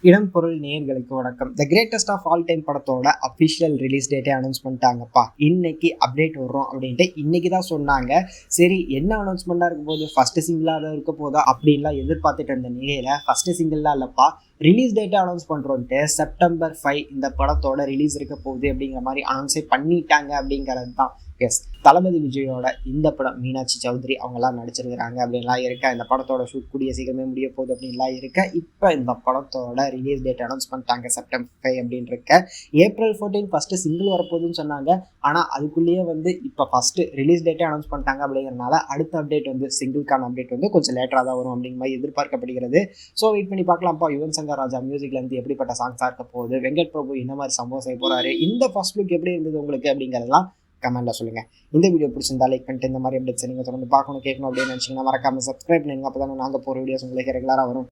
இடம் பொருள் நேயர்களுக்கு வணக்கம். The greatest of all time படத்தோட அஃபிஷியல் ரிலீஸ் டேட்டே அனௌன்ஸ் பண்ணிட்டாங்கப்பா. இன்னைக்கு அப்டேட் வரும் அப்படின்ட்டு இன்னைக்கு தான் சொன்னாங்க. சரி, என்ன அனௌன்ஸ்மெண்ட்டாக இருக்க போது, ஃபர்ஸ்ட் சிங்கிளாக இருக்க போதா அப்படின்லாம் எதிர்பார்த்துட்டு இருந்த நிலையில ஃபர்ஸ்ட் சிங்கிள்லாம் இல்லைப்பா, ரிலீஸ் டேட்டை அனௌன்ஸ் பண்ணுறோன்ட்டு செப்டம்பர் 5 இந்த படத்தோட ரிலீஸ் இருக்க போகுது அப்படிங்கிற மாதிரி அனௌன்ஸே பண்ணிட்டாங்க அப்படிங்கிறது தான். எஸ், தளபதி விஜயோட இந்த படம் மீனாட்சி சௌத்ரி அவங்கெல்லாம் நடிச்சிருக்கிறாங்க அப்படின்லாம் இருக்க. இந்த படத்தோட ஷூட் கூடிய சீக்கிரமே முடிய போகுது அப்படின்லாம் இருக்க. இப்போ இந்த படத்தோட ரிலீஸ் டேட் அனௌன்ஸ் பண்ணிட்டாங்க செப்டம்பர் 5 அப்படின்னு இருக்க. ஏப்ரல் 14 ஃபஸ்ட்டு சிங்கிள் வரப்போகுதுன்னு சொன்னாங்க. ஆனால் அதுக்குள்ளேயே இப்போ ஃபஸ்ட்டு ரிலீஸ் டேட்டே அனௌன்ஸ் பண்ணிட்டாங்க அப்படிங்கிறனால அடுத்த அப்டேட் சிங்கிள்கான அப்டேட் கொஞ்சம் லேட்டராக தான் வரும் அப்படிங்கிற மாதிரி எதிர்பார்க்கப்படுகிறது. ஸோ வெயிட் பண்ணி பார்க்கலாம்ப்பா. யுவன் சங்கர் ராஜா மியூசிக்லேருந்து எப்படிப்பட்ட சாங்ஸாக இருக்க போகுது, வெங்கட் பிரபு என்ன மாதிரி சம்பவம் செய்ய போகிறாரு, இந்த ஃபர்ஸ்ட் லுக் எப்படி இருந்தது உங்களுக்கு அப்படிங்கிறதெல்லாம் கமெண்ட்ல சொல்லுங்க. இந்த வீடியோ பிடிச்சிருந்தா லைக் பண்ணிட்டு இந்த மாதிரி அப்டேட்ஸ் நீங்கள் தொடர்ந்து பார்க்கணும் கேட்கணும் அப்படின்னு நினச்சிங்கன்னா மறக்காம சப்ஸ்கிரைப் பண்ணுங்க. அப்போ தானே நாங்கள் போகிற வீடியோஸ் உங்களுக்கு ரெகுலராக வரும்.